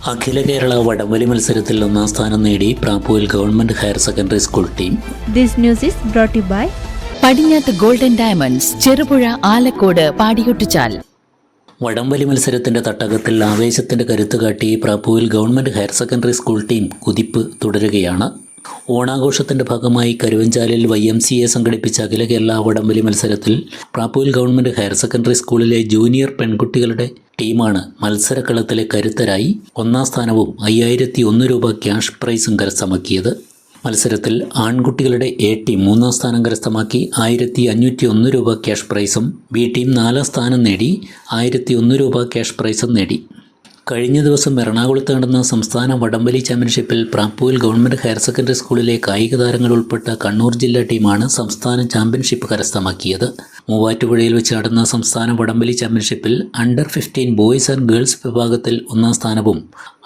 അഖില കേരള വടംവലി മത്സരത്തിൽ ഒന്നാം സ്ഥാനം നേടി പ്രാപ്പൂൽ government higher secondary school team. This news is brought to you by പടിഞ്ഞാത്ത് ഗോൾഡൻ ഡയമണ്ട്സ്, ചെറുപുഴ, ആലക്കോട്, പാടിയൊട്ടിച്ചാൽ. വടംവലി മത്സരത്തിന്റെ തട്ടകത്തിൽ ആവേശത്തിന്റെ കരുത്ത് കാട്ടി പ്രാപ്പൂൽ government higher secondary school team കുതിപ്പ് തുടരുകയാണ്. ഓണാഘോഷത്തിന്റെ ഭാഗമായി കരുവഞ്ചാലിൽ YMCA സംഘടിപ്പിച്ച അഖില കേരള വടംവലി മത്സരത്തിൽ പ്രാപ്പൂൽ ഗവൺമെന്റ് ഹയർ സെക്കൻഡറി സ്കൂളിലെ ജൂനിയർ പെൺകുട്ടികളുടെ ടീമാണ് മത്സരക്കളത്തിലെ കരുത്തരായി ഒന്നാം സ്ഥാനവും 5001 രൂപ ക്യാഷ് പ്രൈസും കരസ്ഥമാക്കിയത്. മത്സരത്തിൽ ആൺകുട്ടികളുടെ A ടീം മൂന്നാം സ്ഥാനം കരസ്ഥമാക്കി 1501 രൂപ ക്യാഷ് പ്രൈസും B ടീം നാലാം സ്ഥാനം നേടി 1001 രൂപ ക്യാഷ് പ്രൈസും നേടി. കഴിഞ്ഞ ദിവസം എറണാകുളത്ത് നടന്ന സംസ്ഥാന വടംവലി ചാമ്പ്യൻഷിപ്പിൽ പ്രാപ്പൂൽ ഗവൺമെൻറ് ഹയർ സെക്കൻഡറി സ്കൂളിലെ കായിക താരങ്ങൾ ഉൾപ്പെട്ട കണ്ണൂർ ജില്ലാ ടീമാണ് സംസ്ഥാന ചാമ്പ്യൻഷിപ്പ് കരസ്ഥമാക്കിയത്. മൂവാറ്റുപുഴയിൽ വെച്ച് നടന്ന സംസ്ഥാന വടംവലി ചാമ്പ്യൻഷിപ്പിൽ അണ്ടർ 15 ബോയ്സ് ആൻഡ് ഗേൾസ് വിഭാഗത്തിൽ ഒന്നാം സ്ഥാനവും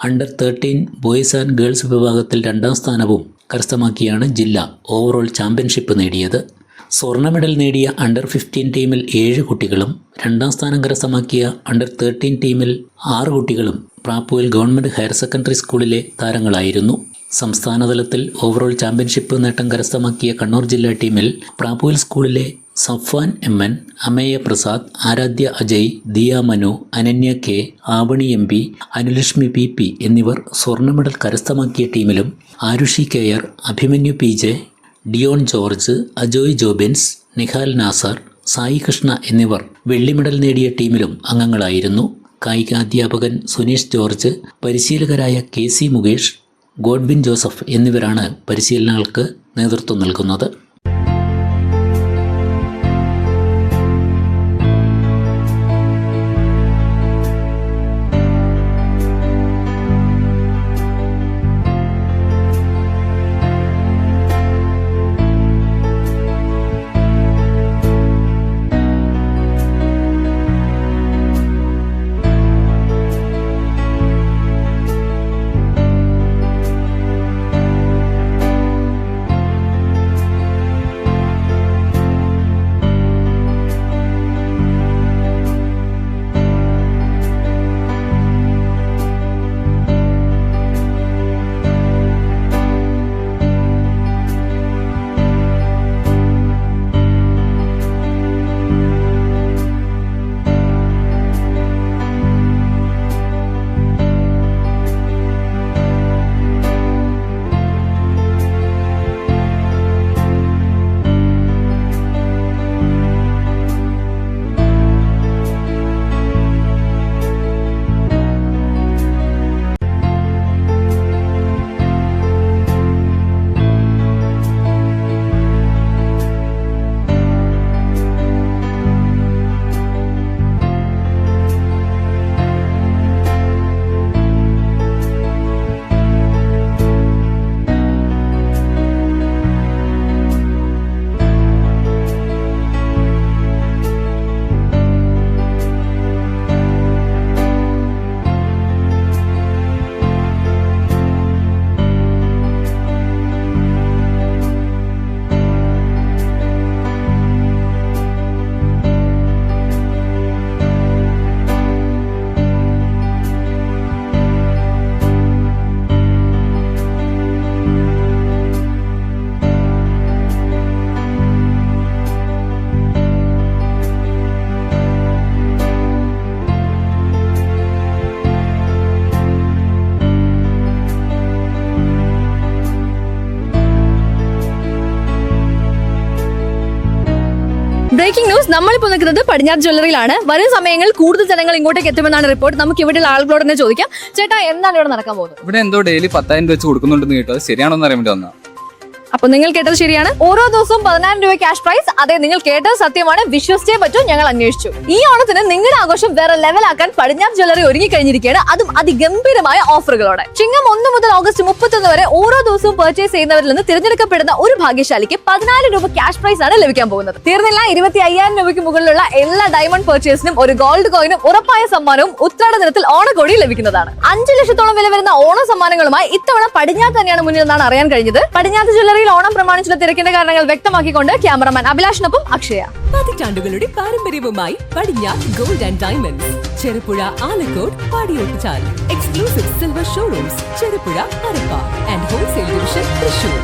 അണ്ടർ 13 ബോയ്സ് ആൻഡ് ഗേൾസ് വിഭാഗത്തിൽ രണ്ടാം സ്ഥാനവും കരസ്ഥമാക്കിയാണ് ജില്ല ഓവറോൾ ചാമ്പ്യൻഷിപ്പ് നേടിയത്. സ്വർണ്ണ മെഡൽ നേടിയ അണ്ടർ 15 ടീമിൽ 7 കുട്ടികളും രണ്ടാം സ്ഥാനം കരസ്ഥമാക്കിയ അണ്ടർ 13 ടീമിൽ 6 കുട്ടികളും പ്രാപ്പൂൽ ഗവൺമെൻറ് ഹയർ സെക്കൻഡറി സ്കൂളിലെ താരങ്ങളായിരുന്നു. സംസ്ഥാനതലത്തിൽ ഓവറോൾ ചാമ്പ്യൻഷിപ്പ് നേട്ടം കരസ്ഥമാക്കിയ കണ്ണൂർ ജില്ലാ ടീമിൽ പ്രാപ്പൂൽ സ്കൂളിലെ Safwan MN, Ameya Prasad, Aaradhya Ajay, Diya Manu, Ananya K, Avani MP, Anulakshmi PP എന്നിവർ സ്വർണ്ണ മെഡൽ കരസ്ഥമാക്കിയ ടീമിലും Arushi KR, Abhimanyu PJ, Dion George, Ajoy Jobins, Nihal Nasar, Sai Krishna എന്നിവർ വെള്ളി മെഡൽ നേടിയ ടീമിലും അംഗങ്ങളായിരുന്നു. കായികാധ്യാപകൻ സുനീഷ് ജോർജ്, പരിശീലകരായ KC മുകേഷ്, ഗോഡ്വിൻ ജോസഫ് എന്നിവരാണ് പരിശീലനങ്ങൾക്ക് നേതൃത്വം നൽകുന്നത്. Breaking news. നമ്മളിപ്പോൾ നിൽക്കുന്നത് പടിഞ്ഞാറ് ജ്വല്ലറിയിലാണ്. വരും സമയങ്ങളിൽ കൂടുതൽ ജനങ്ങൾ ഇങ്ങോട്ടേക്ക് എത്തുമെന്നാണ് റിപ്പോർട്ട്. നമുക്ക് ഇവിടെയുള്ള ആളുകളോട് തന്നെ ചോദിക്കാം. ചേട്ടാ, എന്താണ് ഇവിടെ നടക്കാൻ പോകുന്നത്? ഇവിടെ എന്തോ ഡെയിലി 10,000 വെച്ച് കൊടുക്കുന്നുണ്ടെന്ന് കേട്ടോ. അത് ശരിയാണോ എന്ന് അറിയാൻ വേണ്ടി വന്നാ. അപ്പൊ നിങ്ങൾ കേട്ടത് ശരിയാണ്. ഓരോ ദിവസവും 10,000 രൂപ ക്യാഷ് പ്രൈസ്. അതെ, നിങ്ങൾ കേട്ടത് സത്യമാണ്. വിശ്വസിച്ചേ പറ്റൂ. ഞങ്ങൾ അന്വേഷിച്ചു. ഈ ഓണത്തിന് നിങ്ങളുടെ ആഘോഷം വേറെ ലെവലാക്കാൻ പടിഞ്ഞാറ് ജ്വല്ലറി ഒരുങ്ങി കഴിഞ്ഞിരിക്കുകയാണ്. അതും അതിഗംഭീരമായ ഓഫറുകളോടെ. ചിങ്ങം 1 മുതൽ ഓഗസ്റ്റ് 31 വരെ ഓരോ ദിവസവും പർച്ചേസ് ചെയ്യുന്നവരിൽ നിന്ന് തിരഞ്ഞെടുക്കപ്പെടുന്ന ഒരു ഭാഗ്യശാലിക്ക് 14 രൂപ ക്യാഷ് പ്രൈസ് ആണ് ലഭിക്കാൻ പോകുന്നത്. തീർന്നില്ല, 25,000 രൂപയ്ക്ക് മുകളിലുള്ള എല്ലാ ഡയമണ്ട് പർച്ചേസിനും ഒരു ഗോൾഡ് കോയിനും ഉറപ്പായ സമ്മാനവും ഉത്രാട ദിനത്തിൽ ഓണക്കോടി ലഭിക്കുന്നതാണ്. 5 ലക്ഷത്തോളം വില വരുന്ന ഓണ സമ്മാനങ്ങളുമായി ഇത്തവണ പടിഞ്ഞാറ് തന്നെയാണ് മുന്നിൽ എന്നാണ് അറിയാൻ കഴിഞ്ഞത്. പടിഞ്ഞാറ് ജ്വല്ലറി പടിഞ്ഞാറേക്കരയിൽ ഓണം പ്രമാണിച്ചുള്ള തിരക്കിന്റെ കാരണങ്ങൾ വ്യക്തമാക്കിക്കൊണ്ട് ക്യാമറമാൻ അഭിലാഷിനൊപ്പം അക്ഷയ. പതിറ്റാണ്ടുകളുടെ പാരമ്പര്യവുമായി പടിഞ്ഞാറ് gold and diamonds, Cherupuzha, Alakode, Padiyottuchal. Exclusive silver showrooms, Cherupuzha, Parappa and wholesale division, Thrissur.